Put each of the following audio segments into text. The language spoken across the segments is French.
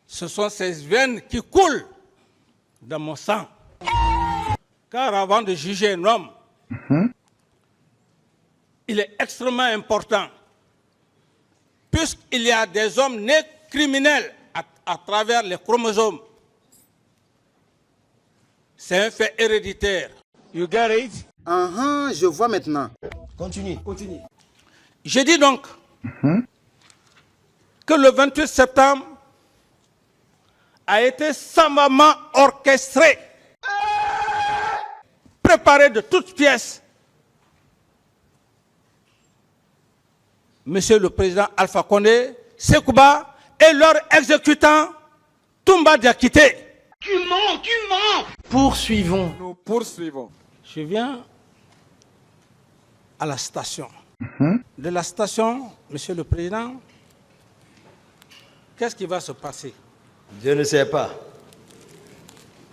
Ce sont ces veines qui coulent dans mon sang. Car avant de juger un homme, il est extrêmement important, puisqu'il y a des hommes nés criminels à travers les chromosomes. C'est un fait héréditaire. You get it? Je vois maintenant. Continue. Je dis donc que le 28 septembre a été savamment orchestré, préparé de toutes pièces. Monsieur le Président Alpha Condé, Sekouba et leur exécutant Toumba Diakité. Tu mens. Poursuivons. Nous poursuivons. Je viens à la station. De la station, Monsieur le Président, qu'est-ce qui va se passer? Je ne sais pas.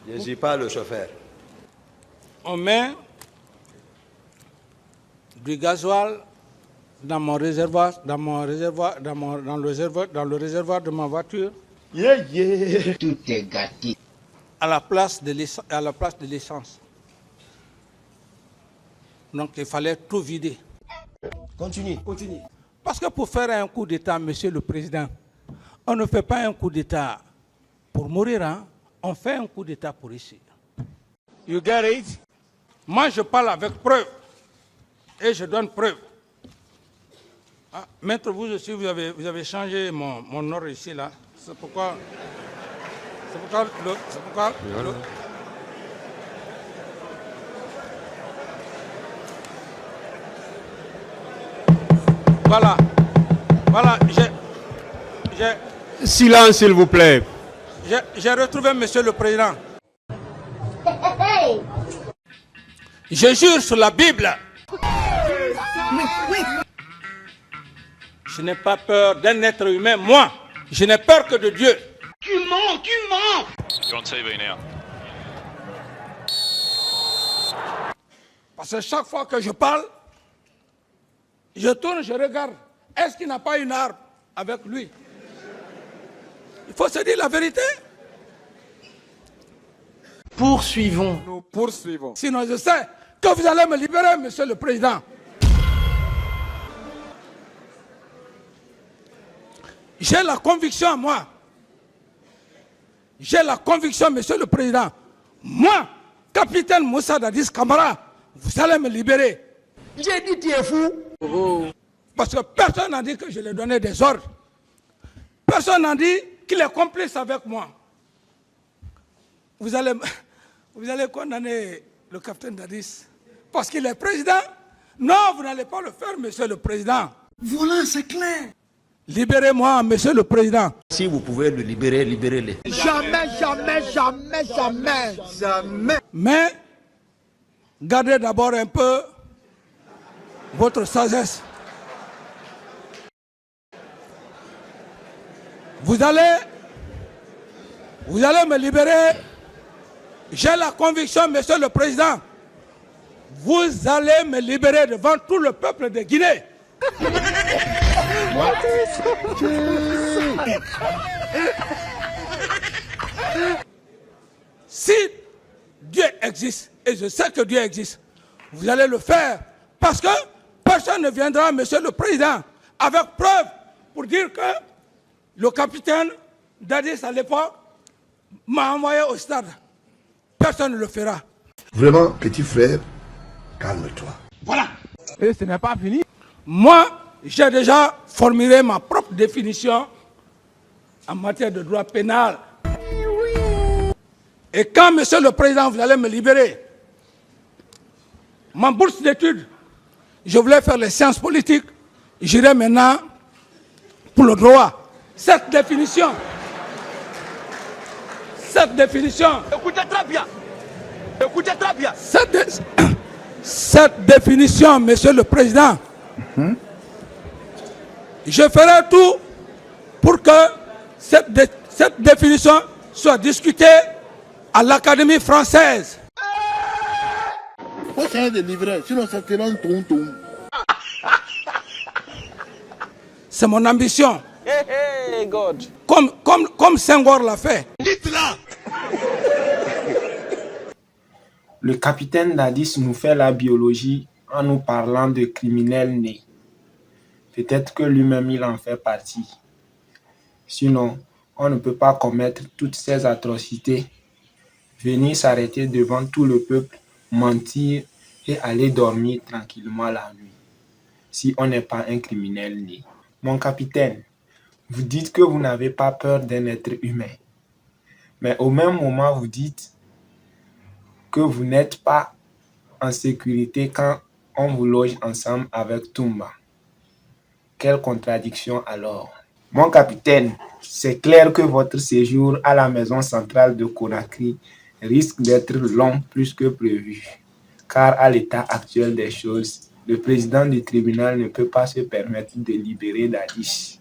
Je ne suis pas le chauffeur. On met du gasoil dans mon réservoir, dans le réservoir de ma voiture. Tout est gâté. À la place de l'essence. Donc il fallait tout vider. Continue. Parce que pour faire un coup d'État, Monsieur le Président, on ne fait pas un coup d'État pour mourir, hein? On fait un coup d'État pour réussir. You get it? Moi, je parle avec preuve. Et je donne preuve. Ah, maître, vous aussi, vous avez changé mon ordre ici, là. C'est pourquoi... Voilà, Silence, s'il vous plaît. j'ai retrouvé Monsieur le Président. Je jure sur la Bible. Je n'ai pas peur d'un être humain, moi. Je n'ai peur que de Dieu. Tu mens. You're on TV now. Parce que chaque fois que je parle, je tourne, je regarde. Est-ce qu'il n'a pas une arme avec lui? Il faut se dire la vérité. Poursuivons. Nous poursuivons. Sinon, je sais que vous allez me libérer, Monsieur le Président. J'ai la conviction à moi. J'ai la conviction, Monsieur le Président. Moi, capitaine Moussa Dadis Camara, vous allez me libérer. J'ai dit tu es fou. Parce que personne n'a dit que je lui ai donné des ordres. Personne n'a dit qu'il est complice avec moi. Vous allez condamner le capitaine Dadis parce qu'il est président? Non, vous n'allez pas le faire, Monsieur le Président. Voilà, c'est clair. Libérez-moi, Monsieur le Président. Si vous pouvez le libérer, libérez-le. Jamais. Mais gardez d'abord un peu votre sagesse. Vous allez me libérer. J'ai la conviction, Monsieur le Président. Vous allez me libérer devant tout le peuple de Guinée. Si Dieu existe, et je sais que Dieu existe, vous allez le faire. Parce que personne ne viendra, Monsieur le Président, avec preuve pour dire que le capitaine Dadis à l'époque m'a envoyé au stade. Personne ne le fera. Vraiment, petit frère, calme-toi. Voilà. Et ce n'est pas fini. Moi, j'ai déjà formulé ma propre définition en matière de droit pénal. Et quand, Monsieur le Président, vous allez me libérer, ma bourse d'études, je voulais faire les sciences politiques, j'irai maintenant pour le droit. Cette définition, Écoutez très bien. cette définition, Monsieur le Président, je ferai tout pour que cette définition soit discutée à l'Académie française. Faut essayer de livrer, sinon ça te rend tonton. C'est mon ambition. Hey, God. comme Senghor l'a fait. Dites-la. Le capitaine Dadis nous fait la biologie en nous parlant de criminels nés. Peut-être que lui-même il en fait partie. Sinon, on ne peut pas commettre toutes ces atrocités, venir s'arrêter devant tout le peuple, mentir et aller dormir tranquillement la nuit, si on n'est pas un criminel né. Mon capitaine, vous dites que vous n'avez pas peur d'un être humain, mais au même moment vous dites que vous n'êtes pas en sécurité quand on vous loge ensemble avec Toumba. Quelle contradiction alors? Mon capitaine, c'est clair que votre séjour à la maison centrale de Conakry risque d'être long plus que prévu, car à l'état actuel des choses, le président du tribunal ne peut pas se permettre de libérer Dadis.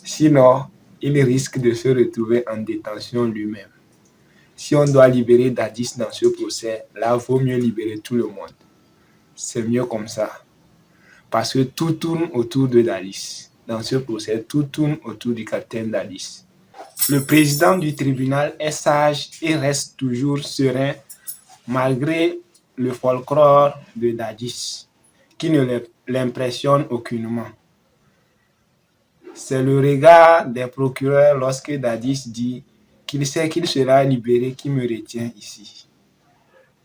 Sinon, il risque de se retrouver en détention lui-même. Si on doit libérer Dadis dans ce procès, là, il vaut mieux libérer tout le monde. C'est mieux comme ça. Parce que tout tourne autour de Dadis. Dans ce procès, tout tourne autour du capitaine Dadis. Le président du tribunal est sage et reste toujours serein malgré le folklore de Dadis, qui ne l'impressionne aucunement. C'est le regard des procureurs lorsque Dadis dit qu'il sait qu'il sera libéré qui me retient ici.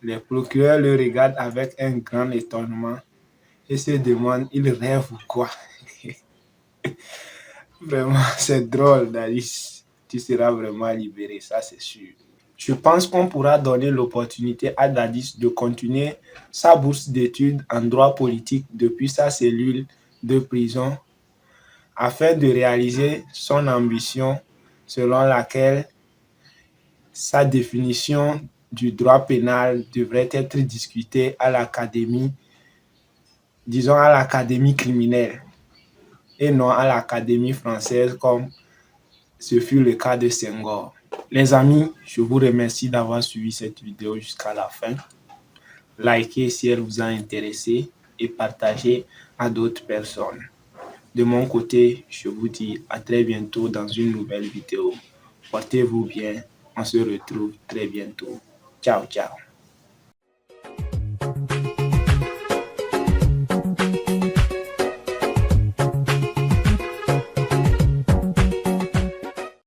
Les procureurs le regardent avec un grand étonnement et se demandent, il rêve ou quoi? Vraiment, c'est drôle, Dadis. Tu seras vraiment libéré, ça c'est sûr. Je pense qu'on pourra donner l'opportunité à Dadis de continuer sa bourse d'études en droit politique depuis sa cellule de prison afin de réaliser son ambition selon laquelle sa définition du droit pénal devrait être discutée à l'académie, disons à l'académie criminelle, et non à l'académie française comme ce fut le cas de Senghor. Les amis, je vous remercie d'avoir suivi cette vidéo jusqu'à la fin. Likez si elle vous a intéressé et partagez à d'autres personnes. De mon côté, je vous dis à très bientôt dans une nouvelle vidéo. Portez-vous bien, on se retrouve très bientôt. Ciao, ciao.